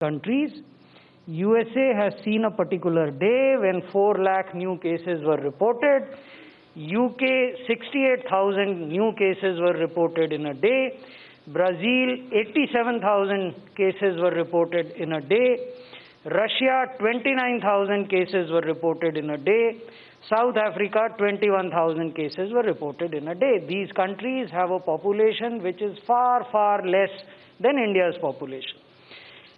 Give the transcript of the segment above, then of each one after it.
countries. USA has seen a particular day when 4 lakh new cases were reported. UK, 68,000 new cases were reported in a day. Brazil, 87,000 cases were reported in a day. Russia, 29,000 cases were reported in a day. South Africa, 21,000 cases were reported in a day. These countries have a population which is far, far less than India's population.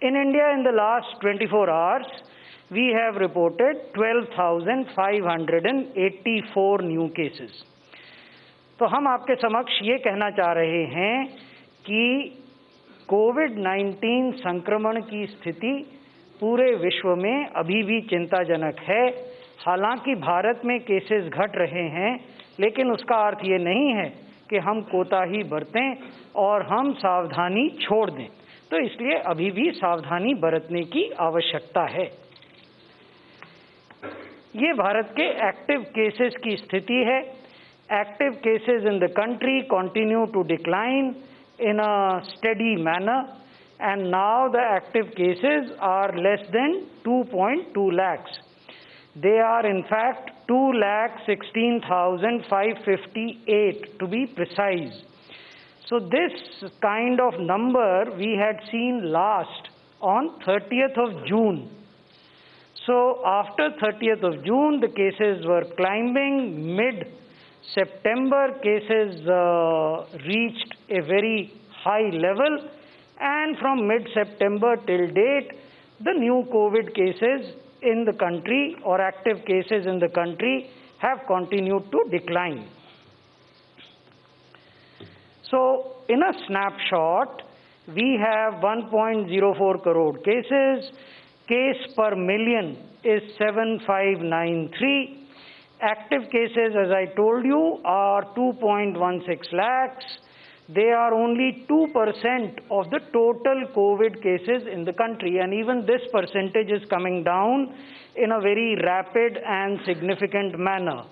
In India, in the last 24 hours, we have reported 12,584 new cases. तो हम आपके समक्ष ये कहना चाह रहे हैं कि कोविड-19 संक्रमण की स्थिति पूरे विश्व में अभी भी चिंताजनक है। हालांकि भारत में केसेस घट रहे हैं, लेकिन उसका अर्थ ये नहीं है कि हम कोताही बरतें और हम सावधानी छोड़ दें। तो इसलिए अभी भी सावधानी बरतने की आवश्यकता है। ये भारत के एक्टिव केसेस की स्थिति है। Active cases in the country continue to decline in a steady manner, and now the active cases are less than 2.2 lakhs. They are in fact 2,16,558 to be precise. So this kind of number we had seen last on 30th of June. So after 30th of June, the cases were climbing. Mid-September, cases reached a very high level, and from mid-September till date, the new COVID cases in the country or active cases in the country have continued to decline. So in a snapshot, we have 1.04 crore cases. Case per million is 7,593. Active cases, as I told you, are 2.16 lakhs. They are only 2% of the total COVID cases in the country, and even this percentage is coming down in a very rapid and significant manner.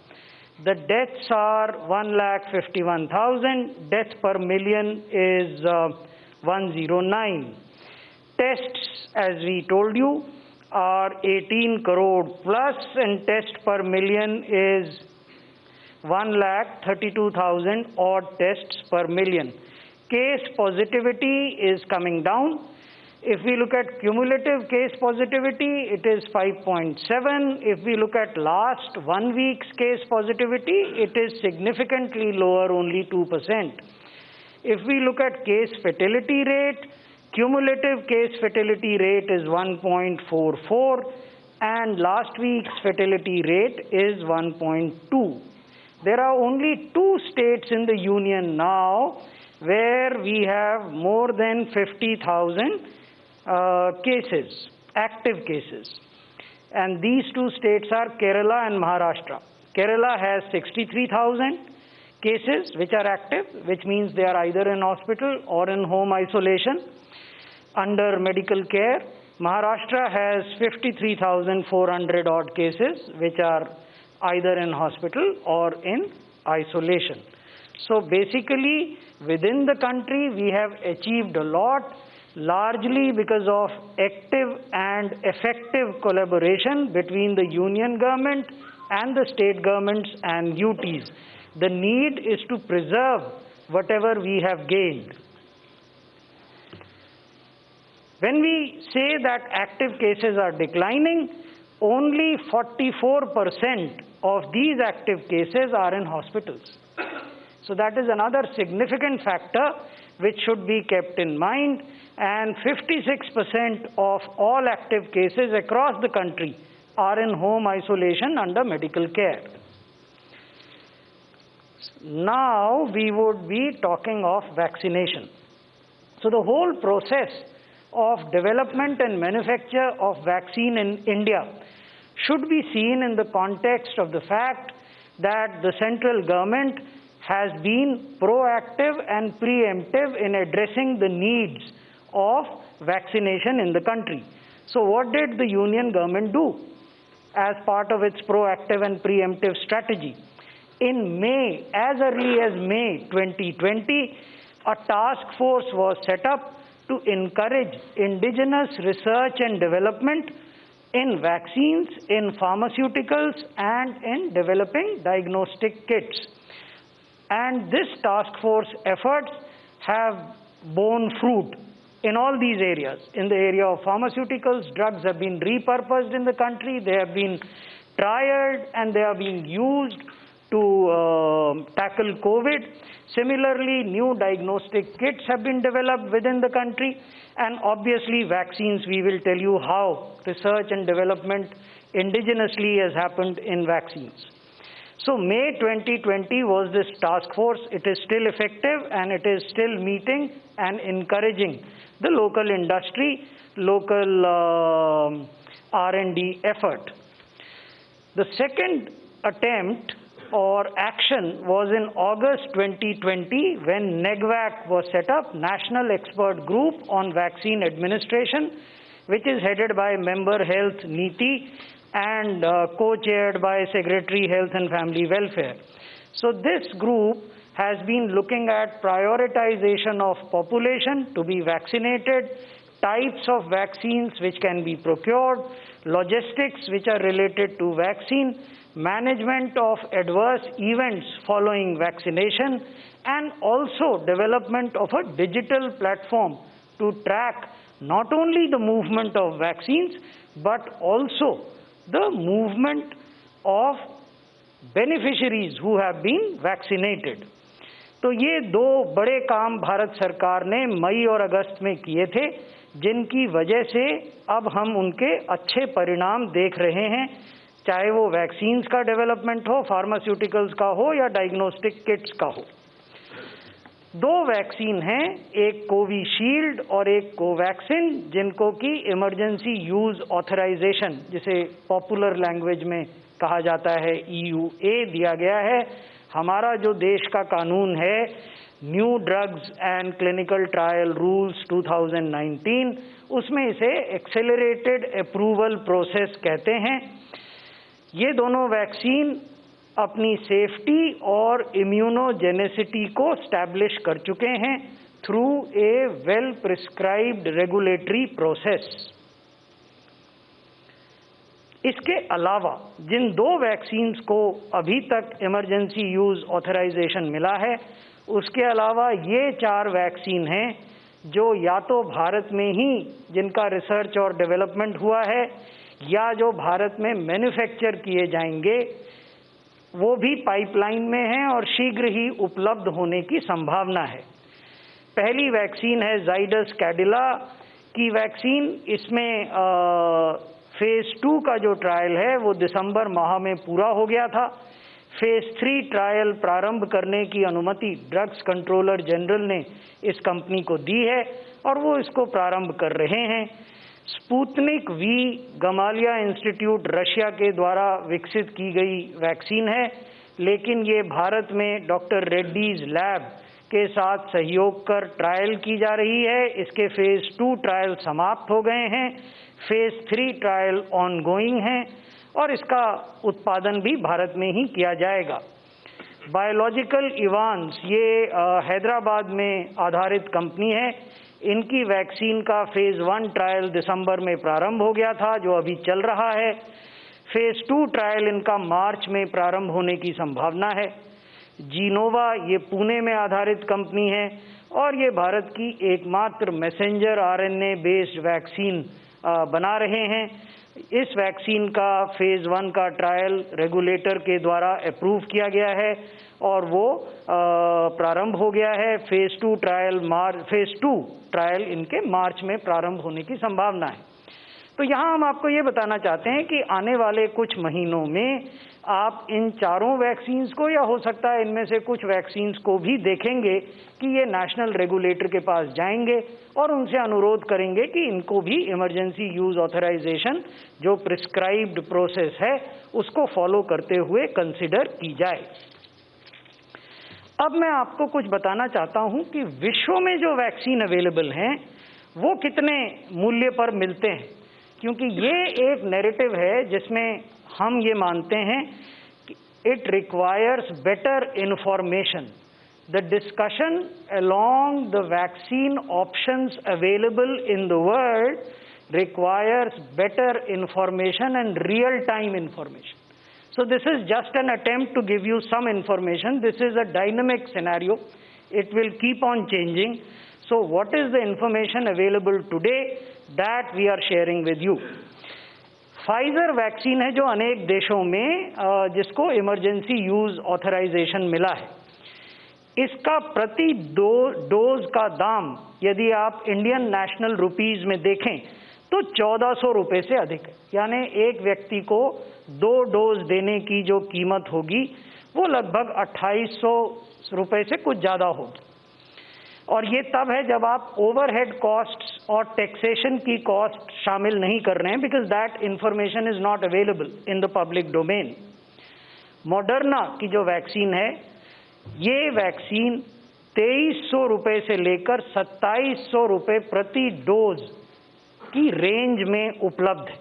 The deaths are 1,51,000. Death per million is 109. Tests, as we told you, are 18 crore plus, and test per million is 1,32,000 odd tests per million. Case positivity is coming down. If we look at cumulative case positivity, it is 5.7. If we look at last 1 week's case positivity, it is significantly lower, only 2%. If we look at case fatality rate, cumulative case fatality rate is 1.44, and last week's fatality rate is 1.2. There are only 2 states in the union now where we have more than 50,000 cases, active cases. And these 2 states are Kerala and Maharashtra. Kerala has 63,000 cases which are active, which means they are either in hospital or in home isolation under medical care. Maharashtra has 53,400 odd cases which are either in hospital or in isolation. So basically, within the country, we have achieved a lot, largely because of active and effective collaboration between the union government and the state governments and UTs. The need is to preserve whatever we have gained. When we say that active cases are declining, only 44% of these active cases are in hospitals. So that is another significant factor which should be kept in mind, and 56% of all active cases across the country are in home isolation under medical care. Now we would be talking of vaccination. So the whole process of development and manufacture of vaccine in India should be seen in the context of the fact that the central government has been proactive and preemptive in addressing the needs of vaccination in the country. So what did the union government do as part of its proactive and preemptive strategy? In May, as early as May 2020, a task force was set up to encourage indigenous research and development in vaccines, in pharmaceuticals, and in developing diagnostic kits. And this task force efforts have borne fruit in all these areas. In the area of pharmaceuticals, drugs have been repurposed in the country, they have been trialed, and they are being used to tackle COVID. Similarly, new diagnostic kits have been developed within the country, and obviously vaccines, we will tell you how research and development indigenously has happened in vaccines. So May 2020 was this task force. It is still effective and it is still meeting and encouraging the local industry, local R&D effort. The second attempt or action was in August 2020 when NEGVAC was set up, National Expert Group on Vaccine Administration, which is headed by Member Health Niti and co-chaired by Secretary Health and Family Welfare. So this group has been looking at prioritization of population to be vaccinated, types of vaccines which can be procured, logistics which are related to vaccine, management of adverse events following vaccination, and also development of a digital platform to track not only the movement of vaccines but also the movement of beneficiaries who have been vaccinated. तो ये दो बड़े काम भारत सरकार ने मई और अगस्त में किए थे, जिनकी वजह से अब हम उनके अच्छे परिणाम देख रहे हैं, चाहे वो वैक्सीन्स का डेवलपमेंट हो, फार्मास्यूटिकल्स का हो या डायग्नोस्टिक किट्स का हो। दो वैक्सीन हैं, एक कोविशील्ड और एक कोवैक्सिन, जिनको कि इमरजेंसी यूज ऑथराइजेशन, जिसे पॉपुलर लैंग्वेज में कहा जाता है EUA, दिया गया है। हमारा जो देश का कानून है new drugs and clinical trial rules 2019, उसमें इसे एक्सेलरेटेड अप्रूवल प्रोसेस कहते हैं। ये दोनों वैक्सीन अपनी सेफ्टी और इम्यूनोजेनेसिटी को स्टैब्लिश कर चुके हैं through a well prescribed regulatory process. इसके अलावा जिन दो वैक्सीन्स को अभी तक इमरजेंसी यूज ऑथराइजेशन मिला है, उसके अलावा ये 4 वैक्सीन हैं जो या तो भारत में ही जिनका रिसर्च और डेवलपमेंट हुआ है या जो भारत में मैन्युफैक्चर किए जाएंगे, वो भी पाइपलाइन में हैं और शीघ्र ही उपलब्ध होने की संभावना है। पहली वैक्सीन है जाइडस कैडिला की वैक्सीन। इसमें फेज 2 का जो ट्रायल है वो दिसंबर माह में पूरा हो गया था। फेज 3 ट्रायल प्रारंभ करने की अनुमति ड्रग्स कंट्रोलर जनरल ने इस कंपनी को दी है और वो इसको प्रारंभ कर रहे हैं। स्पुतनिक वी गमालिया इंस्टीट्यूट रशिया के द्वारा विकसित की गई वैक्सीन है, लेकिन ये भारत में डॉक्टर रेड्डीज लैब के साथ सहयोग कर ट्रायल की जा रही है। इसके फेज 2 ट्रायल समाप्त हो गए हैं, फेज 3 ट्रायल ऑनगोइंग हैं और इसका उत्पादन भी भारत में ही किया जाएगा। बायोलॉजिकल इवांस ये हैदराबाद में आधारित कंपनी है। इनकी वैक्सीन का फेज 1 ट्रायल दिसंबर में प्रारंभ हो गया था, जो अभी चल रहा है। फेज 2 ट्रायल इनका मार्च में प्रारंभ होने की संभावना है। जीनोवा ये पुणे में आधारित कंपनी है और ये भारत की एकमात्र मैसेंजर RNA बेस्ड वैक्सीन बना रहे हैं। इस वैक्सीन का फेज 1 का ट्रायल रेगुलेटर के द्वारा अप्रूव किया गया है और वो प्रारंभ हो गया है। फेज 2 ट्रायल इनके मार्च में प्रारंभ होने की संभावना है। तो यहाँ हम आपको ये बताना चाहते हैं कि आने वाले कुछ महीनों में आप इन चारों वैक्सीन्स को, या हो सकता है इनमें से कुछ वैक्सीन्स को भी देखेंगे कि ये नेशनल रेगुलेटर के पास जाएंगे और उनसे अनुरोध करेंगे कि इनको भी इमरजेंसी यूज ऑथराइजेशन जो प्रिस्क्राइब्ड प्रोसेस है उसको फॉलो करते हुए कंसिडर की जाए। अब मैं आपको कुछ बताना चाहता हूं कि विश्व में जो वैक्सीन अवेलेबल हैं वो कितने मूल्य पर मिलते हैं, क्योंकि ये एक नैरेटिव है जिसमें हम ये मानते हैं कि it requires better information. the discussion along the vaccine options available in the world requires better information and real-time information. So this is just an attempt to give you some information. This is a dynamic scenario. It will keep on changing. So what is the information available today that we are sharing with you? Pfizer vaccine है जो अनेक देशों में जिसको emergency use authorisation मिला है, इसका प्रति डोज का दाम यदि आप इंडियन नेशनल रुपीज में देखें तो 1400 रुपये से अधिक है। यानी एक व्यक्ति को 2 डोज देने की जो कीमत होगी वो लगभग 2800 रुपये से कुछ ज़्यादा होगी। और ये तब है जब आप ओवरहेड कॉस्ट्स और टैक्सेशन की कॉस्ट शामिल नहीं कर रहे हैं, because that information is not available in the public domain. Moderna की जो वैक्सीन है, ये वैक्सीन 2300 रुपये से लेकर 2700 रुपये प्रति डोज की रेंज में उपलब्ध है।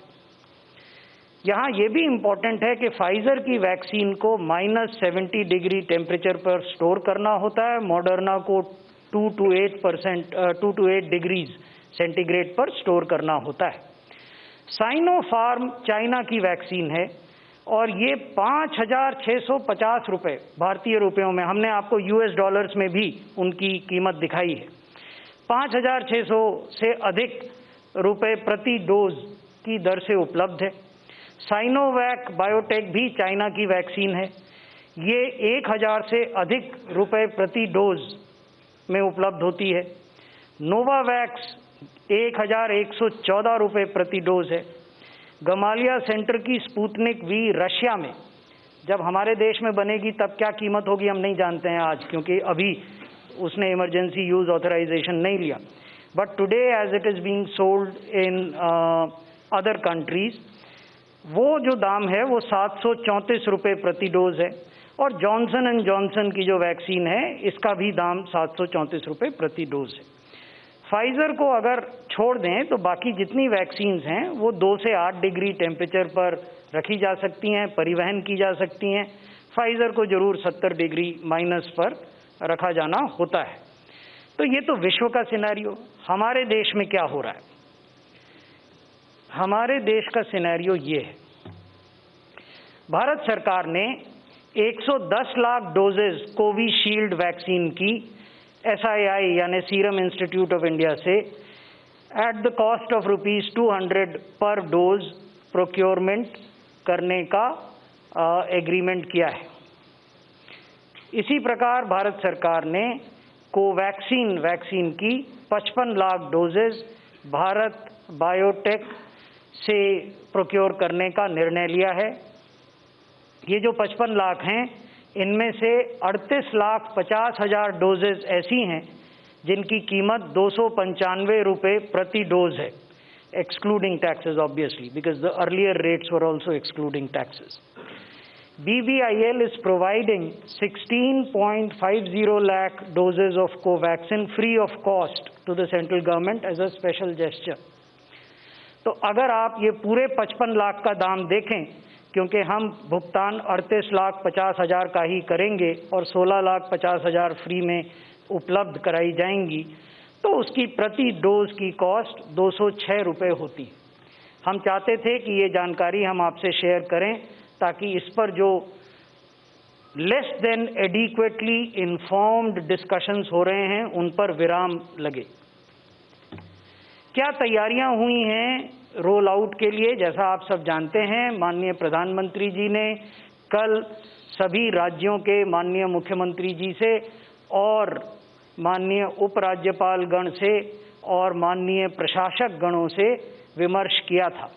यहाँ ये भी इम्पॉर्टेंट है कि फाइजर की वैक्सीन को -70 डिग्री टेम्परेचर पर स्टोर करना होता है, मॉडर्ना को 2 to 8 डिग्रीज सेंटीग्रेड पर स्टोर करना होता है। साइनोफार्म चाइना की वैक्सीन है और ये 5650 रुपये भारतीय रुपयों में, हमने आपको US डॉलर्स में भी उनकी कीमत दिखाई है, 5600 से अधिक रुपए प्रति डोज की दर से उपलब्ध है। साइनोवैक बायोटेक भी चाइना की वैक्सीन है, ये 1000 से अधिक रुपए प्रति डोज में उपलब्ध होती है। नोवावैक्स 1114 रुपये प्रति डोज है। गमालिया सेंटर की स्पुतनिक वी रशिया में, जब हमारे देश में बनेगी तब क्या कीमत होगी हम नहीं जानते हैं आज, क्योंकि अभी उसने इमरजेंसी यूज ऑथराइजेशन नहीं लिया। But today as it is being sold in other countries, वो जो दाम है वो 734 रुपये प्रति डोज है। और जॉनसन एंड जॉनसन की जो वैक्सीन है, इसका भी दाम 734 रुपये प्रति डोज है। फाइजर को अगर छोड़ दें तो बाकी जितनी वैक्सीन्स हैं वो 2 से 8 डिग्री टेम्परेचर पर रखी जा सकती हैं, परिवहन की जा सकती हैं। फाइजर को जरूर 70 डिग्री माइनस पर रखा जाना होता है। तो ये तो विश्व का सिनेरियो। हमारे देश में क्या हो रहा है? हमारे देश का सिनेरियो ये है, भारत सरकार ने 110 लाख डोजेज कोविशील्ड वैक्सीन की SII यानी सीरम इंस्टीट्यूट ऑफ इंडिया से एट द कॉस्ट ऑफ ₹200 पर डोज प्रोक्योरमेंट करने का एग्रीमेंट किया है। इसी प्रकार भारत सरकार ने कोवैक्सीन वैक्सीन की 55 लाख डोजेज भारत बायोटेक से प्रोक्योर करने का निर्णय लिया है। ये जो 55 लाख हैं, इनमें से 38,50,000 डोजेज ऐसी हैं जिनकी कीमत 295 रुपये प्रति डोज है, excluding taxes obviously, because the earlier rates were also excluding taxes. BBIL is providing 16.50 lakh doses of Covaxin free of cost to the central government as a special gesture. तो अगर आप ये पूरे 55 लाख का दाम देखें, क्योंकि हम भुगतान 38,50,000 का ही करेंगे और 16,50,000 फ्री में उपलब्ध कराई जाएंगी, तो उसकी प्रति डोज की कॉस्ट 206 रुपये होती है। हम चाहते थे कि ये जानकारी हम आपसे शेयर करें ताकि इस पर जो less than adequately informed discussions हो रहे हैं उन पर विराम लगे। क्या तैयारियां हुई हैं रोल आउट के लिए? जैसा आप सब जानते हैं, माननीय प्रधानमंत्री जी ने कल सभी राज्यों के माननीय मुख्यमंत्री जी से और माननीय उपराज्यपाल गण से और माननीय प्रशासक गणों से विमर्श किया था।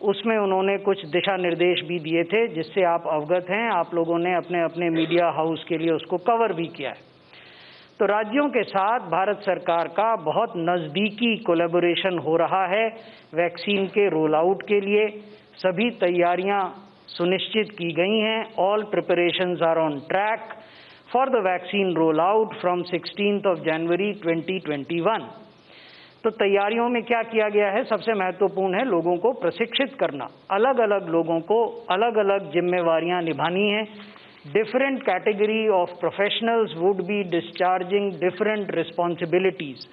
उसमें उन्होंने कुछ दिशा निर्देश भी दिए थे जिससे आप अवगत हैं, आप लोगों ने अपने अपने मीडिया हाउस के लिए उसको कवर भी किया है। तो राज्यों के साथ भारत सरकार का बहुत नज़दीकी कोलैबोरेशन हो रहा है वैक्सीन के रोल आउट के लिए। सभी तैयारियां सुनिश्चित की गई हैं। All preparations are on track for the vaccine roll out from 16 January 2021। तो तैयारियों में क्या किया गया है? सबसे महत्वपूर्ण है लोगों को प्रशिक्षित करना। अलग अलग लोगों को अलग अलग जिम्मेवारियां निभानी हैं। different category of professionals would be discharging different responsibilities.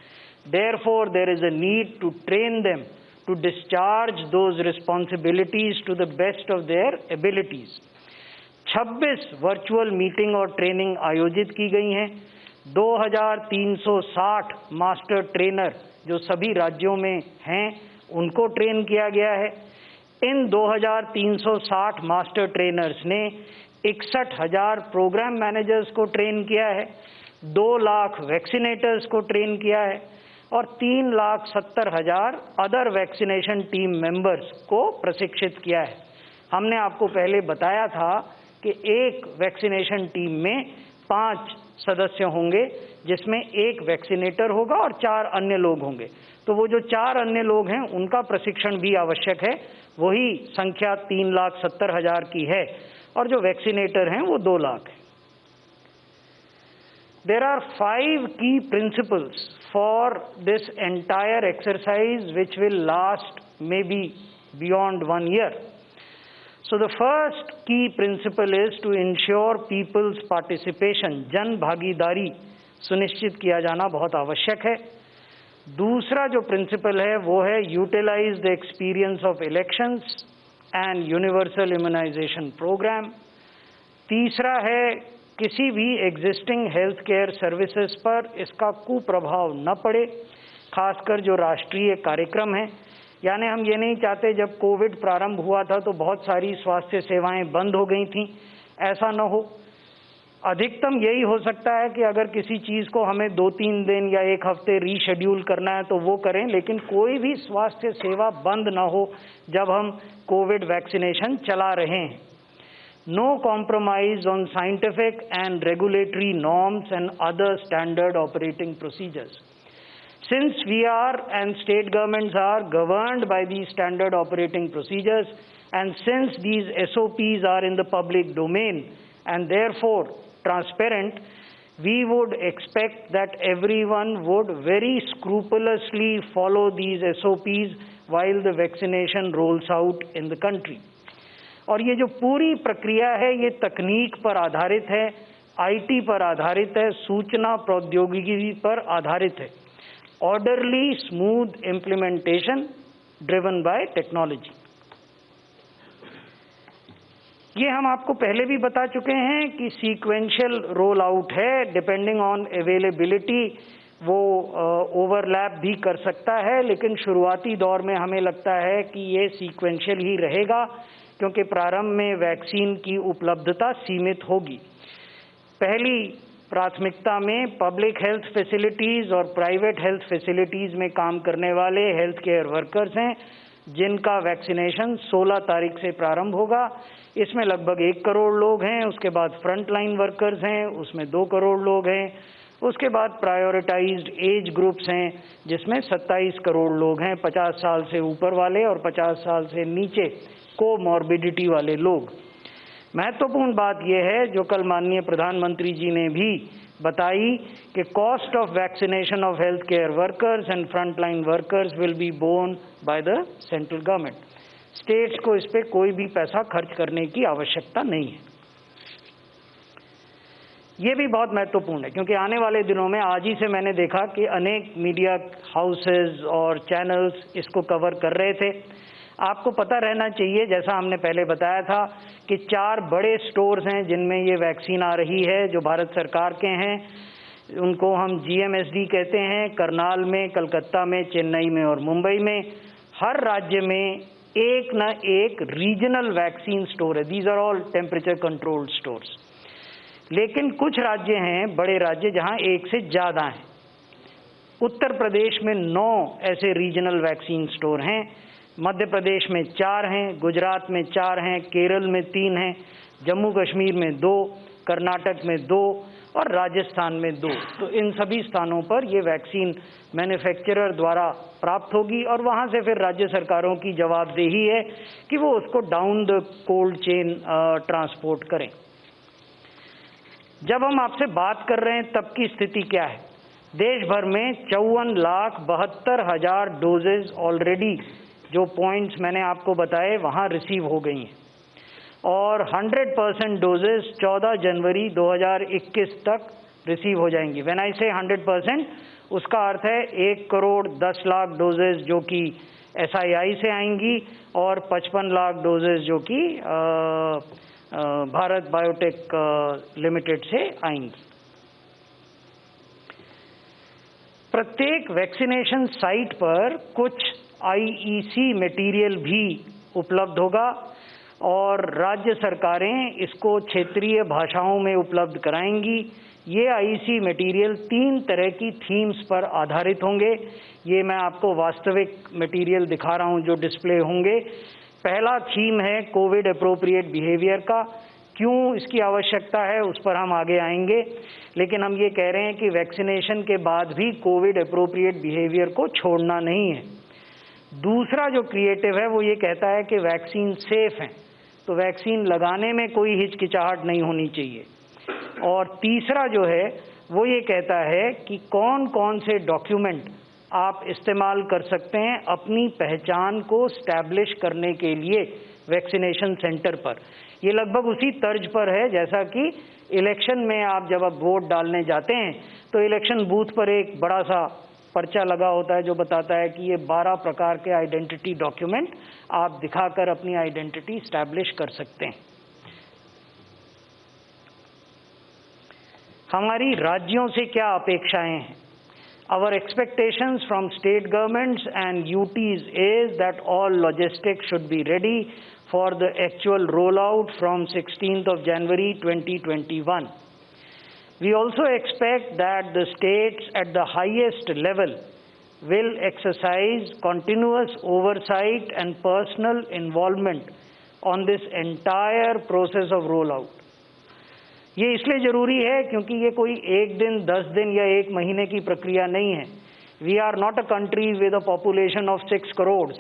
Therefore, there is a need to train them to discharge those responsibilities to the best of their abilities. 26 virtual meeting और ट्रेनिंग आयोजित की गई हैं। 2360 मास्टर ट्रेनर जो सभी राज्यों में हैं उनको ट्रेन किया गया है। इन 2360 मास्टर ट्रेनर्स ने 61,000 प्रोग्राम मैनेजर्स को ट्रेन किया है, 2 लाख वैक्सीनेटर्स को ट्रेन किया है और 3,70,000 अदर वैक्सीनेशन टीम मेंबर्स को प्रशिक्षित किया है। हमने आपको पहले बताया था कि एक वैक्सीनेशन टीम में 5 सदस्य होंगे, जिसमें एक वैक्सीनेटर होगा और 4 अन्य लोग होंगे। तो वो जो 4 अन्य लोग हैं उनका प्रशिक्षण भी आवश्यक है। वही संख्या 3,70,000 की है और जो वैक्सीनेटर हैं वो 2 लाख हैं। There are 5 key principles for this entire exercise which will last maybe beyond 1 year. So the first key principle is to ensure people's participation, जन भागीदारी सुनिश्चित किया जाना बहुत आवश्यक है। दूसरा जो प्रिंसिपल है वो है utilise the experience of elections and universal immunisation programme. तीसरा है किसी भी एग्जिस्टिंग हेल्थ केयर सर्विसेज पर इसका कुप्रभाव न पड़े, खासकर जो राष्ट्रीय कार्यक्रम हैं। यानी हम ये नहीं चाहते जब कोविड प्रारंभ हुआ था तो बहुत सारी स्वास्थ्य सेवाएं बंद हो गई थीं, ऐसा न हो। अधिकतम यही हो सकता है कि अगर किसी चीज़ को हमें 2-3 दिन या 1 हफ्ते रीशेड्यूल करना है तो वो करें, लेकिन कोई भी स्वास्थ्य सेवा बंद ना हो जब हम कोविड वैक्सीनेशन चला रहे हैं। No compromise on scientific and regulatory norms and other standard operating procedures. Since we are and state governments are governed by these standard operating procedures, and since these SOPs are in the public domain and therefore transparent, we would expect that everyone would very scrupulously follow these SOPs while the vaccination rolls out in the country. और ये जो पूरी प्रक्रिया है ये तकनीक पर आधारित है, IT पर आधारित है, सूचना प्रौद्योगिकी पर आधारित है। Orderly smooth implementation driven by technology. ये हम आपको पहले भी बता चुके हैं कि सीक्वेंशियल रोल आउट है, डिपेंडिंग ऑन अवेलेबिलिटी वो ओवरलैप भी कर सकता है, लेकिन शुरुआती दौर में हमें लगता है कि ये सीक्वेंशियल ही रहेगा क्योंकि प्रारंभ में वैक्सीन की उपलब्धता सीमित होगी। पहली प्राथमिकता में पब्लिक हेल्थ फैसिलिटीज़ और प्राइवेट हेल्थ फैसिलिटीज़ में काम करने वाले हेल्थ केयर वर्कर्स हैं, जिनका वैक्सीनेशन 16 तारीख से प्रारंभ होगा। इसमें लगभग 1 करोड़ लोग हैं। उसके बाद फ्रंट लाइन वर्कर्स हैं, उसमें 2 करोड़ लोग हैं। उसके बाद प्रायोरिटाइज्ड एज ग्रुप्स हैं, जिसमें 27 करोड़ लोग हैं, 50 साल से ऊपर वाले और 50 साल से नीचे कोमॉर्बिडिटी वाले लोग। महत्वपूर्ण बात यह है जो कल माननीय प्रधानमंत्री जी ने भी बताई कि cost of vaccination of health care workers and front line workers will be borne by the central government. States को इस पर कोई भी पैसा खर्च करने की आवश्यकता नहीं है। ये भी बहुत महत्वपूर्ण है क्योंकि आने वाले दिनों में आज ही से मैंने देखा कि अनेक मीडिया हाउसेज और चैनल्स इसको कवर कर रहे थे। आपको पता रहना चाहिए, जैसा हमने पहले बताया था, कि 4 बड़े स्टोर्स हैं जिनमें ये वैक्सीन आ रही है जो भारत सरकार के हैं। उनको हम GMSD कहते हैं। करनाल में, कलकत्ता में, चेन्नई में और मुंबई में। हर राज्य में एक न एक रीजनल वैक्सीन स्टोर है। These are all temperature controlled stores. लेकिन कुछ राज्य हैं, बड़े राज्य, जहां एक से ज़्यादा हैं। उत्तर प्रदेश में 9 ऐसे रीजनल वैक्सीन स्टोर हैं। मध्य प्रदेश में 4 हैं, गुजरात में 4 हैं, केरल में 3 हैं, जम्मू कश्मीर में 2, कर्नाटक में 2 और राजस्थान में 2। तो इन सभी स्थानों पर ये वैक्सीन मैन्युफैक्चरर द्वारा प्राप्त होगी और वहाँ से फिर राज्य सरकारों की जवाबदेही है कि वो उसको down the cold chain transport करें। जब हम आपसे बात कर रहे हैं तब की स्थिति क्या है? देश भर में 54,72,000 डोजेज ऑलरेडी, जो पॉइंट्स मैंने आपको बताए, वहाँ रिसीव हो गई हैं। और 100% डोजेस 14 जनवरी 2021 तक रिसीव हो जाएंगी। व्हेन आई से 100%, उसका अर्थ है 1,10,00,000 डोजेस जो कि SII से आएंगी और 55 लाख डोजेस जो कि भारत बायोटेक लिमिटेड से आएंगी। प्रत्येक वैक्सीनेशन साइट पर कुछ IEC मटेरियल भी उपलब्ध होगा और राज्य सरकारें इसको क्षेत्रीय भाषाओं में उपलब्ध कराएंगी। ये IEC मटेरियल 3 तरह की थीम्स पर आधारित होंगे। ये मैं आपको वास्तविक मटेरियल दिखा रहा हूँ जो डिस्प्ले होंगे। पहला थीम है कोविड अप्रोप्रिएट बिहेवियर का। क्यों इसकी आवश्यकता है उस पर हम आगे आएंगे, लेकिन हम ये कह रहे हैं कि वैक्सीनेशन के बाद भी कोविड अप्रोप्रिएट बिहेवियर को छोड़ना नहीं है। दूसरा जो क्रिएटिव है वो ये कहता है कि वैक्सीन सेफ है, तो वैक्सीन लगाने में कोई हिचकिचाहट नहीं होनी चाहिए। और तीसरा जो है वो ये कहता है कि कौन कौन से डॉक्यूमेंट आप इस्तेमाल कर सकते हैं अपनी पहचान को स्टैब्लिश करने के लिए वैक्सीनेशन सेंटर पर। ये लगभग उसी तर्ज पर है जैसा कि इलेक्शन में आप जब वोट डालने जाते हैं तो इलेक्शन बूथ पर एक बड़ा सा पर्चा लगा होता है जो बताता है कि ये 12 प्रकार के आइडेंटिटी डॉक्यूमेंट आप दिखाकर अपनी आइडेंटिटी स्टैब्लिश कर सकते हैं। हमारी राज्यों से क्या अपेक्षाएं हैं? Our expectations from state governments and UTs is that all logistics should be ready for the actual rollout from 16th of January 2021. We also expect that the states at the highest level will exercise continuous oversight and personal involvement on this entire process of rollout. ये इसलिए ज़रूरी है क्योंकि ये कोई एक दिन, 10 दिन या एक महीने की प्रक्रिया नहीं है। We are not a country with a population of 6 crores.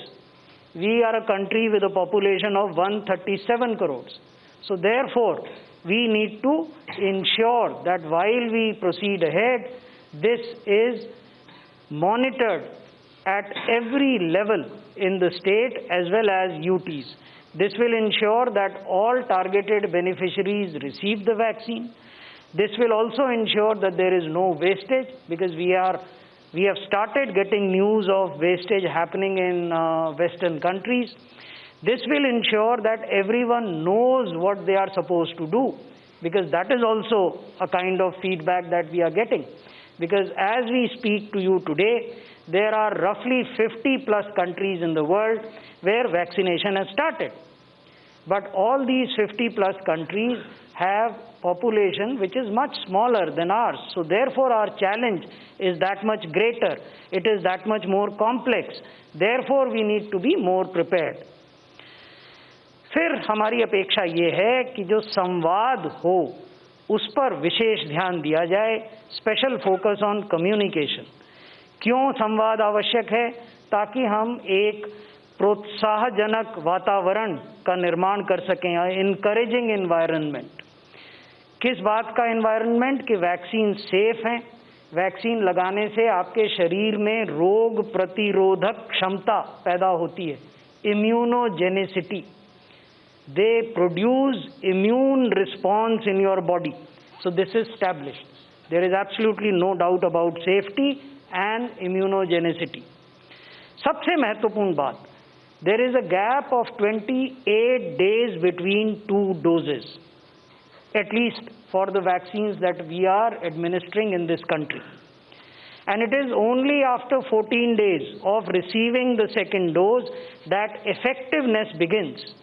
We are a country with a population of 137 crores. So therefore, we need to ensure that while we proceed ahead, this is monitored at every level in the state as well as UTs. This will ensure that all targeted beneficiaries receive the vaccine. This will also ensure that there is no wastage, because we have started getting news of wastage happening in Western countries. This will ensure that everyone knows what they are supposed to do, because that is also a kind of feedback that we are getting. Because as we speak to you today, there are roughly 50 plus countries in the world where vaccination has started. But all these 50 plus countries have population which is much smaller than ours. So therefore our challenge is that much greater. It is that much more complex. Therefore we need to be more prepared. फिर हमारी अपेक्षा ये है कि जो संवाद हो उस पर विशेष ध्यान दिया जाए, स्पेशल फोकस ऑन कम्युनिकेशन। क्यों संवाद आवश्यक है? ताकि हम एक प्रोत्साहजनक वातावरण का निर्माण कर सकें, इनकरेजिंग एनवायरनमेंट। किस बात का एनवायरनमेंट? कि वैक्सीन सेफ हैं, वैक्सीन लगाने से आपके शरीर में रोग प्रतिरोधक क्षमता पैदा होती है, immunogenicity. They produce immune response in your body, so this is established. There is absolutely no doubt about safety and immunogenicity. सबसे महत्वपूर्ण बात, there is a gap of 28 days between 2 doses, at least for the vaccines that we are administering in this country. And it is only after 14 days of receiving the second dose that effectiveness begins.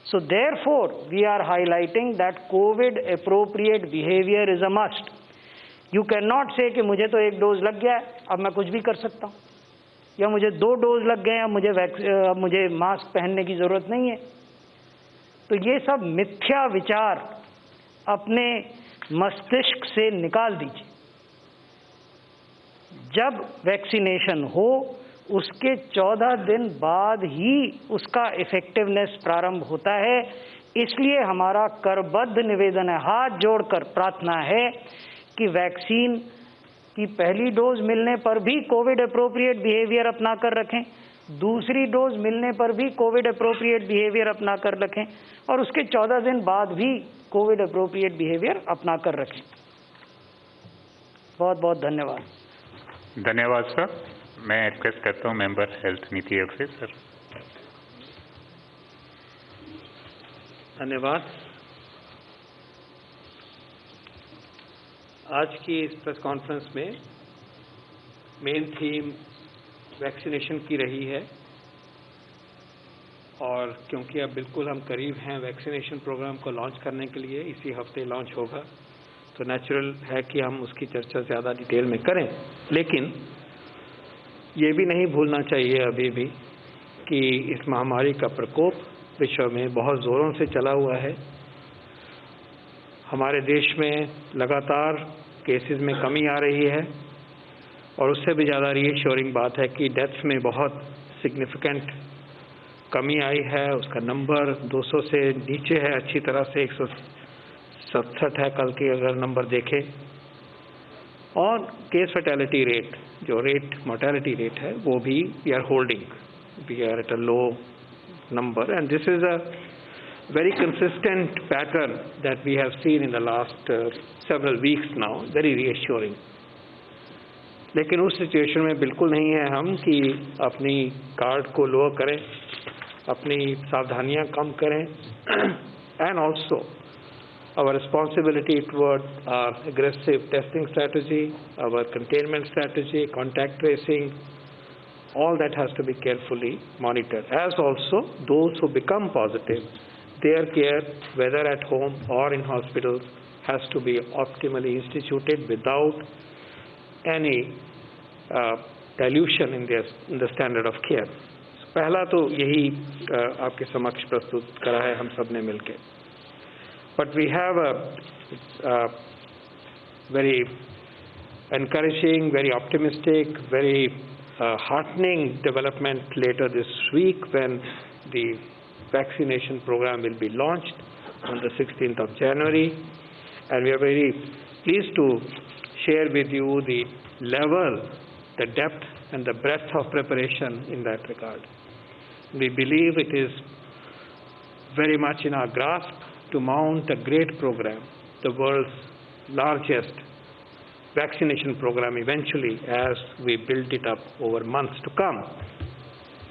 So therefore, we are highlighting that COVID appropriate behavior is a must. You cannot say कि मुझे तो एक dose लग गया है, अब मैं कुछ भी कर सकता हूँ, या मुझे 2 डोज लग गए हैं, मुझे मास्क पहनने की ज़रूरत नहीं है। तो ये सब मिथ्या विचार अपने मस्तिष्क से निकाल दीजिए। जब वैक्सीनेशन हो उसके 14 दिन बाद ही उसका इफेक्टिवनेस प्रारंभ होता है। इसलिए हमारा करबद्ध निवेदन है, हाथ जोड़कर प्रार्थना है कि वैक्सीन की पहली डोज मिलने पर भी कोविड अप्रोप्रिएट बिहेवियर अपना कर रखें, दूसरी डोज मिलने पर भी कोविड अप्रोप्रिएट बिहेवियर अपना कर रखें और उसके 14 दिन बाद भी कोविड अप्रोप्रिएट बिहेवियर अपना कर रखें। बहुत बहुत धन्यवाद। धन्यवाद सर। मैं रिक्वेस्ट करता हूँ मेंबर हेल्थ नीति आयोग से सर। धन्यवाद। आज की इस प्रेस कॉन्फ्रेंस में मेन थीम वैक्सीनेशन की रही है और क्योंकि अब बिल्कुल हम करीब हैं वैक्सीनेशन प्रोग्राम को लॉन्च करने के लिए, इसी हफ्ते लॉन्च होगा, तो नेचुरल है कि हम उसकी चर्चा ज़्यादा डिटेल में करें। लेकिन ये भी नहीं भूलना चाहिए अभी भी कि इस महामारी का प्रकोप विश्व में बहुत ज़ोरों से चला हुआ है। हमारे देश में लगातार केसेस में कमी आ रही है और उससे भी ज़्यादा रीअश्योरिंग बात है कि डेथ्स में बहुत सिग्निफिकेंट कमी आई है। उसका नंबर 200 से नीचे है, अच्छी तरह से 167 है कल के अगर नंबर देखें। और केस फैटेलिटी रेट, जो मोर्टेलिटी रेट है, वो भी we are at a low number, and this is a very consistent pattern that we have seen in the last several weeks now, very reassuring. लेकिन उस situation में बिल्कुल नहीं है हम कि अपनी कार्ड को लो करें, अपनी सावधानियां कम करें, and also our responsibility toward our aggressive testing strategy, our containment strategy, contact tracing, all that has to be carefully monitored. As also those who become positive, their care, whether at home or in hospitals, has to be optimally instituted without any dilution in the standard of care. So, पहला तो यही आपके समक्ष प्रस्तुत करा है हम सब ने मिलके. But we have a very encouraging, very optimistic, very heartening development later this week when the vaccination program will be launched on the 16th of January, and we are very pleased to share with you the level, the depth and the breadth of preparation in that regard. We believe it is very much in our grasp to mount a great program, the world's largest vaccination program eventually, as we build it up over months to come.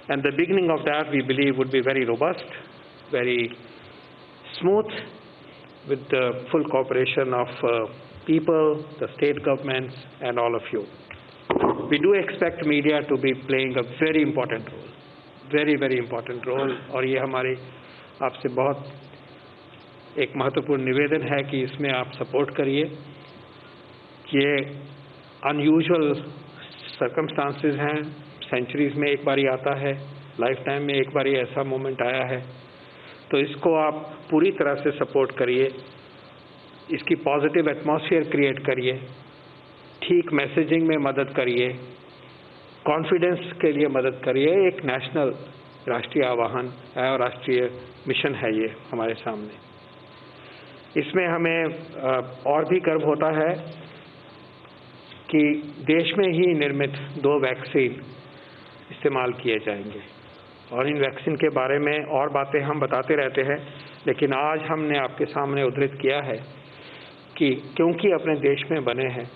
And the beginning of that, we believe, would be very robust, very smooth, with the full cooperation of people, the state governments, and all of you. We do expect media to be playing a very important role, very, very important role, और ये हमारे आपसे बहुत एक महत्वपूर्ण निवेदन है कि इसमें आप सपोर्ट करिए। ये अनयूजुअल सर्कमस्टांसेस हैं, सेंचुरीज में एक बारी आता है, लाइफ टाइम में एक बारी ऐसा मोमेंट आया है, तो इसको आप पूरी तरह से सपोर्ट करिए, इसकी पॉजिटिव एटमॉस्फेयर क्रिएट करिए, ठीक मैसेजिंग में मदद करिए, कॉन्फिडेंस के लिए मदद करिए। एक नेशनल राष्ट्रीय आह्वान है और राष्ट्रीय मिशन है ये हमारे सामने। इसमें हमें और भी गर्व होता है कि देश में ही निर्मित 2 वैक्सीन इस्तेमाल किए जाएंगे और इन वैक्सीन के बारे में और बातें हम बताते रहते हैं, लेकिन आज हमने आपके सामने उद्धृत किया है कि क्योंकि अपने देश में बने हैं,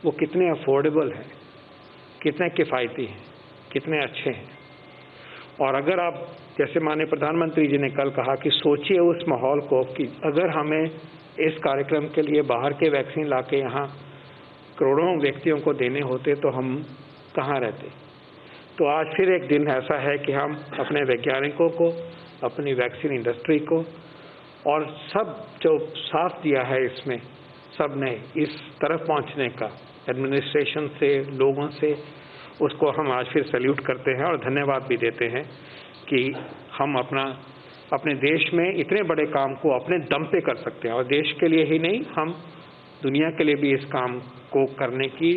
वो कितने अफोर्डेबल हैं, कितने किफ़ायती हैं, कितने अच्छे हैं। और अगर आप, जैसे माननीय प्रधानमंत्री जी ने कल कहा कि सोचिए उस माहौल को कि अगर हमें इस कार्यक्रम के लिए बाहर के वैक्सीन लाके यहाँ करोड़ों व्यक्तियों को देने होते तो हम कहाँ रहते। तो आज फिर एक दिन ऐसा है कि हम अपने वैज्ञानिकों को, अपनी वैक्सीन इंडस्ट्री को और सब जो साथ दिया है इसमें, सब ने इस तरफ पहुँचने का, एडमिनिस्ट्रेशन से, लोगों से, उसको हम आज फिर सैल्यूट करते हैं और धन्यवाद भी देते हैं कि हम अपने देश में इतने बड़े काम को अपने दम पे कर सकते हैं और देश के लिए ही नहीं, हम दुनिया के लिए भी इस काम को करने की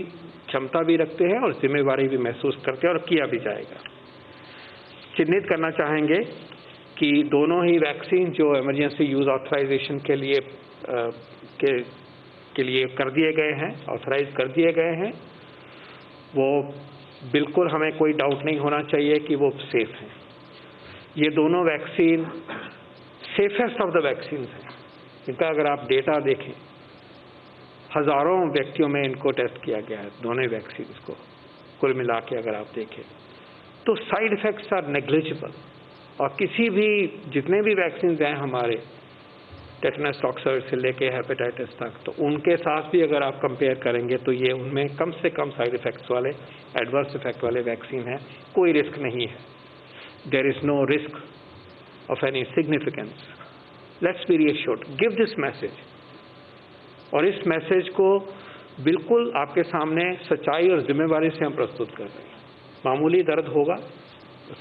क्षमता भी रखते हैं और जिम्मेवारी भी महसूस करते हैं और किया भी जाएगा। चिन्हित करना चाहेंगे कि दोनों ही वैक्सीन जो इमरजेंसी यूज़ ऑथराइजेशन के लिए कर दिए गए हैं, ऑथराइज कर दिए गए हैं, वो बिल्कुल हमें कोई डाउट नहीं होना चाहिए कि वो सेफ हैं। ये दोनों vaccine safest of the vaccine हैं। इनका अगर आप डेटा देखें, हज़ारों व्यक्तियों में इनको टेस्ट किया गया है, दोनों वैक्सीन को कुल मिला के अगर आप देखें तो साइड इफ़ेक्ट्स आर नेग्लिजिबल। और किसी भी जितने भी वैक्सीन हैं हमारे, टेटनस टॉक्सर से लेके हेपेटाइटिस तक, तो उनके साथ भी अगर आप कंपेयर करेंगे तो ये उनमें कम से कम साइड इफ़ेक्ट्स वाले, एडवर्स इफेक्ट वाले वैक्सीन है। कोई रिस्क नहीं है। There is no risk of any significance. Let's be reassured, give this message. और इस मैसेज को बिल्कुल आपके सामने सच्चाई और जिम्मेवारी से हम प्रस्तुत कर रहे हैं। मामूली दर्द होगा,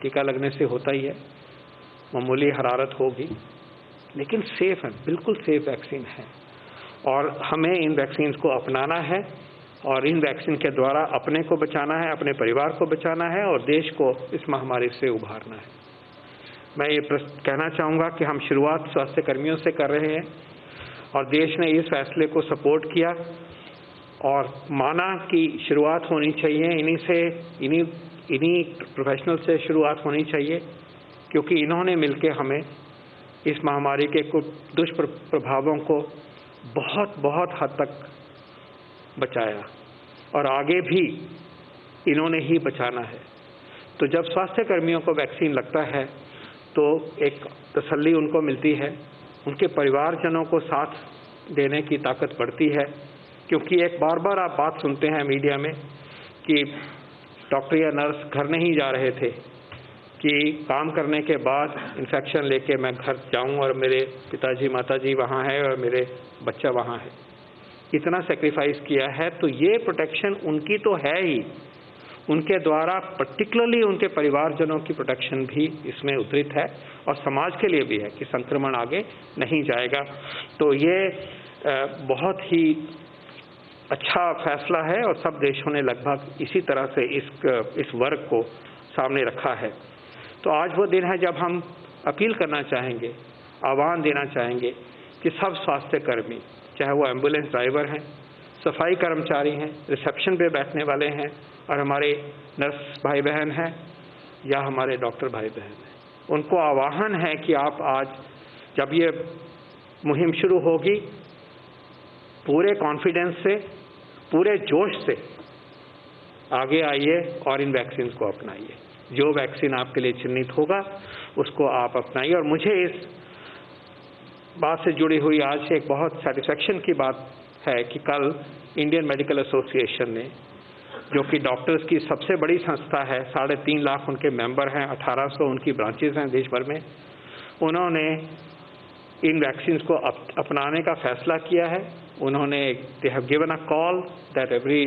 टीका लगने से होता ही है, मामूली हरारत होगी, लेकिन सेफ है, बिल्कुल सेफ वैक्सीन है। और हमें इन वैक्सीन को अपनाना है और इन वैक्सीन के द्वारा अपने को बचाना है, अपने परिवार को बचाना है और देश को इस महामारी से उभारना है। मैं ये कहना चाहूँगा कि हम शुरुआत स्वास्थ्य कर्मियों से कर रहे हैं और देश ने इस फैसले को सपोर्ट किया और माना कि शुरुआत होनी चाहिए इन्हीं प्रोफेशनल से शुरुआत होनी चाहिए, क्योंकि इन्होंने मिलकर हमें इस महामारी के कुछ दुष्प्रभावों को बहुत बहुत हद तक बचाया और आगे भी इन्होंने ही बचाना है। तो जब स्वास्थ्य कर्मियों को वैक्सीन लगता है तो एक तसल्ली उनको मिलती है, उनके परिवारजनों को साथ देने की ताकत बढ़ती है, क्योंकि एक बार बार आप बात सुनते हैं मीडिया में कि डॉक्टर या नर्स घर नहीं जा रहे थे कि काम करने के बाद इन्फेक्शन लेके मैं घर जाऊं और मेरे पिताजी माताजी वहाँ हैं और मेरे बच्चा वहाँ है। इतना सेक्रीफाइस किया है, तो ये प्रोटेक्शन उनकी तो है ही, उनके द्वारा पर्टिकुलरली उनके परिवारजनों की प्रोटेक्शन भी इसमें उद्धृत है और समाज के लिए भी है कि संक्रमण आगे नहीं जाएगा। तो ये बहुत ही अच्छा फैसला है और सब देशों ने लगभग इसी तरह से इस वर्ग को सामने रखा है। तो आज वो दिन है जब हम अपील करना चाहेंगे, आह्वान देना चाहेंगे कि सब स्वास्थ्य कर्मी, चाहे वो एम्बुलेंस ड्राइवर हैं, सफाई कर्मचारी हैं, रिसेप्शन पे बैठने वाले हैं और हमारे नर्स भाई बहन हैं या हमारे डॉक्टर भाई बहन हैं, उनको आह्वान है कि आप आज जब ये मुहिम शुरू होगी पूरे कॉन्फिडेंस से, पूरे जोश से आगे आइए और इन वैक्सीन को अपनाइए। जो वैक्सीन आपके लिए चिन्हित होगा उसको आप अपनाइए। और मुझे इस बात से जुड़ी हुई आज एक बहुत सेटिस्फेक्शन की बात है कि कल इंडियन मेडिकल एसोसिएशन ने, जो कि डॉक्टर्स की सबसे बड़ी संस्था है, 3.5 लाख उनके मेंबर हैं, 1800 उनकी ब्रांचेज हैं देश भर में, उन्होंने इन वैक्सीन को अपनाने का फैसला किया है। उन्होंने they have given a call that every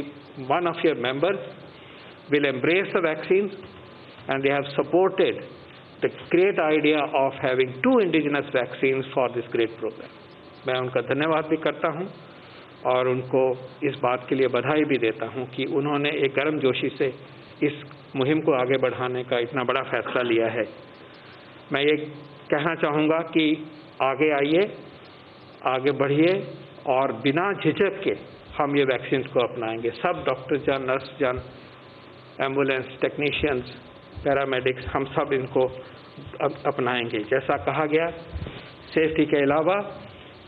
one of your members will embrace the vaccines, and they have supported the great idea of having 2 indigenous vaccines for this great program. मैं उनका धन्यवाद भी करता हूं और उनको इस बात के लिए बधाई भी देता हूं कि उन्होंने एक गर्मजोशी से इस मुहिम को आगे बढ़ाने का इतना बड़ा फैसला लिया है। मैं ये कहना चाहूँगा कि आगे आइए, आगे बढ़िए और बिना झिझक के हम ये वैक्सीन को अपनाएंगे। सब डॉक्टर जान, नर्स जान, एम्बुलेंस टेक्नीशियंस, पैरामेडिक्स, हम सब इनको अपनाएंगे। जैसा कहा गया, सेफ्टी के अलावा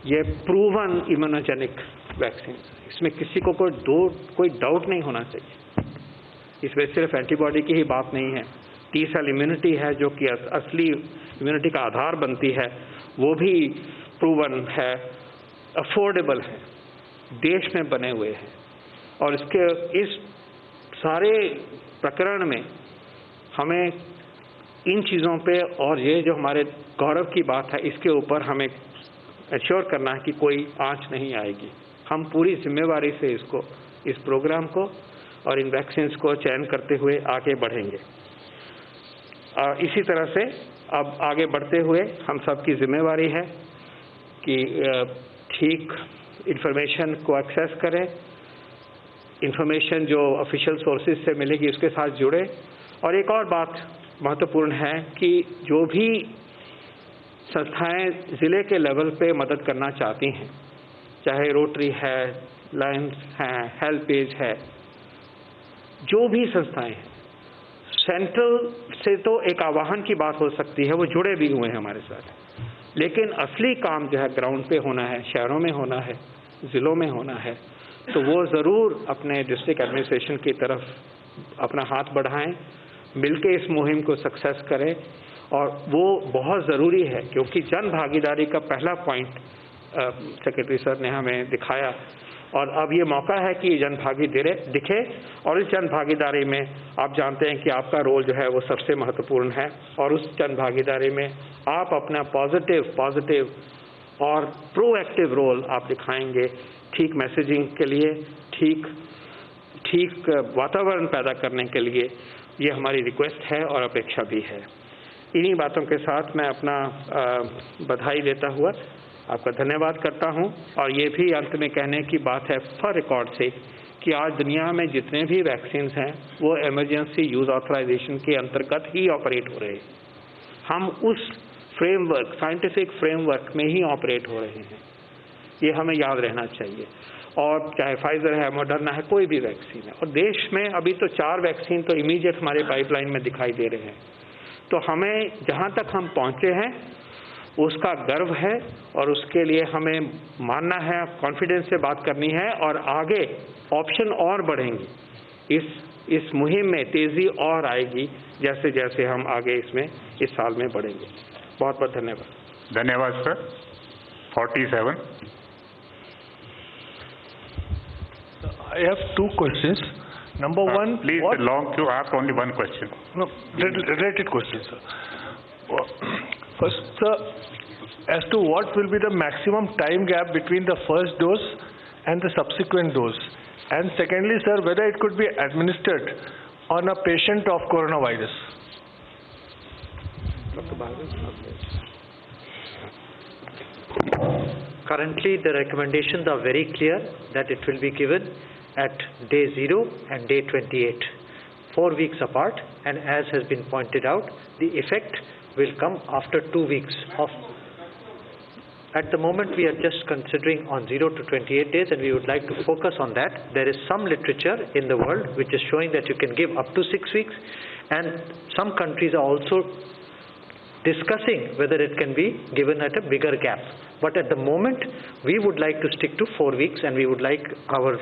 ये प्रूवन इम्यूनोजेनिक वैक्सीन, इसमें किसी को कोई डाउट नहीं होना चाहिए। इसमें सिर्फ एंटीबॉडी की ही बात नहीं है, टी सेल इम्यूनिटी है जो कि असली इम्यूनिटी का आधार बनती है, वो भी प्रूवन है, अफोर्डेबल है, देश में बने हुए हैं। और इस सारे प्रकरण में हमें इन चीज़ों पे, और ये जो हमारे गौरव की बात है, इसके ऊपर हमें एश्योर करना है कि कोई आंच नहीं आएगी। हम पूरी जिम्मेवारी से इस प्रोग्राम को और इन वैक्सीन्स को चयन करते हुए आगे बढ़ेंगे। इसी तरह से अब आगे बढ़ते हुए हम सब की जिम्मेवारी है कि ठीक इन्फॉर्मेशन को एक्सेस करें, इन्फॉर्मेशन जो ऑफिशियल सोर्सेज से मिलेगी उसके साथ जुड़े। और एक और बात महत्वपूर्ण है कि जो भी संस्थाएं ज़िले के लेवल पे मदद करना चाहती हैं, चाहे रोटरी है, लायंस हैं, हेल्पेज है, जो भी संस्थाएं हैं, सेंट्रल से तो एक आह्वान की बात हो सकती है, वो जुड़े भी हुए हैं हमारे साथ, लेकिन असली काम जो है ग्राउंड पे होना है, शहरों में होना है, ज़िलों में होना है, तो वो ज़रूर अपने डिस्ट्रिक्ट एडमिनिस्ट्रेशन की तरफ अपना हाथ बढ़ाएं, मिलके इस मुहिम को सक्सेस करें। और वो बहुत ज़रूरी है क्योंकि जन भागीदारी का पहला पॉइंट सेक्रेटरी सर ने हमें दिखाया, और अब ये मौका है कि जन भागीदारी दिखे, और इस जन भागीदारी में आप जानते हैं कि आपका रोल जो है वो सबसे महत्वपूर्ण है, और उस जन भागीदारी में आप अपना पॉजिटिव और प्रोएक्टिव रोल आप दिखाएंगे, ठीक मैसेजिंग के लिए, ठीक वातावरण पैदा करने के लिए। ये हमारी रिक्वेस्ट है और अपेक्षा भी है। इन्हीं बातों के साथ मैं अपना बधाई देता हुआ आपका धन्यवाद करता हूं, और ये भी अंत में कहने की बात है फॉर रिकॉर्ड से कि आज दुनिया में जितने भी वैक्सीन हैं वो इमरजेंसी यूज़ ऑथराइजेशन के अंतर्गत ही ऑपरेट हो रहे हैं। हम उस फ्रेमवर्क, साइंटिफिक फ्रेमवर्क में ही ऑपरेट हो रहे हैं, ये हमें याद रहना चाहिए। और चाहे फाइजर है, मॉडर्ना है, कोई भी वैक्सीन है, और देश में अभी तो 4 वैक्सीन तो इमीडिएट हमारे पाइपलाइन में दिखाई दे रहे हैं। तो हमें जहाँ तक हम पहुँचे हैं उसका गर्व है, और उसके लिए हमें मानना है, कॉन्फिडेंस से बात करनी है, और आगे ऑप्शन और बढ़ेंगी। इस मुहिम में तेज़ी और आएगी जैसे जैसे हम आगे इसमें इस साल में बढ़ेंगे। बहुत बहुत धन्यवाद। धन्यवाद sir. 47। I have 2 questions. Number one, please what, long to ask only one question. No, related question, sir. First, sir, as to what will be the maximum time gap between the first dose and the subsequent dose, and secondly, sir, whether it could be administered on a patient of coronavirus. Currently, the recommendations are very clear that it will be given at day 0 and day 28, 4 weeks apart, and as has been pointed out, the effect will come after 2 weeks of. At the moment, we are just considering on 0 to 28 days, and we would like to focus on that. There is some literature in the world which is showing that you can give up to 6 weeks, and some countries are also discussing whether it can be given at a bigger gap. But at the moment, we would like to stick to 4 weeks, and we would like our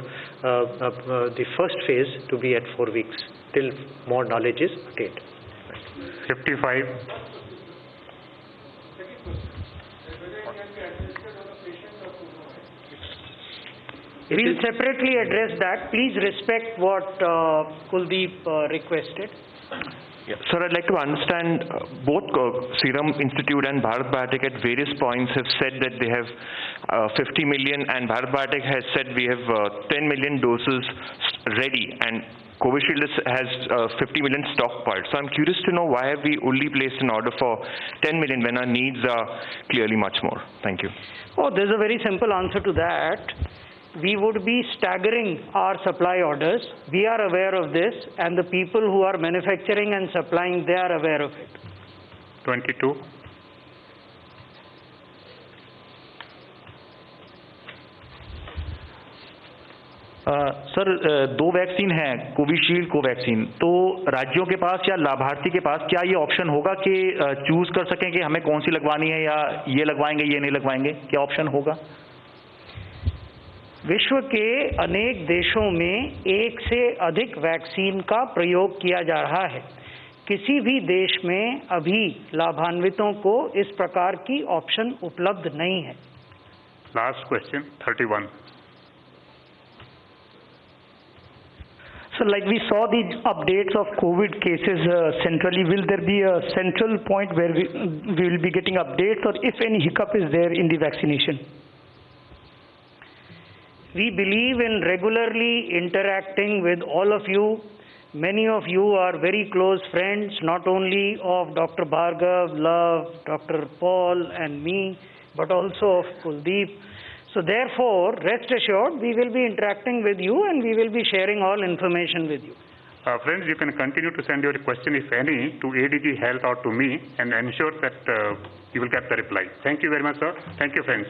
the first phase to be at 4 weeks till more knowledge is attained. 55. We'll separately address that. Please respect what Kuldeep requested. Yeah. Sir, I'd like to understand both Serum Institute and Bharat Biotech at various points have said that they have 50 million, and Bharat Biotech has said we have 10 million doses ready, and Covishield has 50 million stockpiled. So I'm curious to know why have we only placed an order for 10 million when our needs are clearly much more. Thank you. Oh, there's a very simple answer to that. We would be staggering our supply orders. We are aware of this, and the people who are manufacturing and supplying, they are aware of it. 22. Sir, 2 vaccine हैं, Covishield, Covaxin. तो राज्यों के पास या लाभार्थी के पास क्या ये option होगा कि चूज कर सकें कि हमें कौन सी लगवानी है, या ये लगवाएंगे, ये नहीं लगवाएंगे? क्या ऑप्शन होगा? विश्व के अनेक देशों में 1 से अधिक वैक्सीन का प्रयोग किया जा रहा है। किसी भी देश में अभी लाभान्वितों को इस प्रकार की ऑप्शन उपलब्ध नहीं है। Last question, 31. So like we saw the updates of COVID cases centrally, will there be a central point where we will be getting updates, or if any hiccup is there in the vaccination? We believe in regularly interacting with all of you. Many of you are very close friends, not only of Dr. Bhargav, Love, Dr. Paul and me, but also of Kuldeep. So therefore, rest assured, we will be interacting with you, and we will be sharing all information with you. Friends, you can continue to send your question, if any, to ADG Health or to me, and ensure that you will get the reply. Thank you very much, sir. Thank you, friends.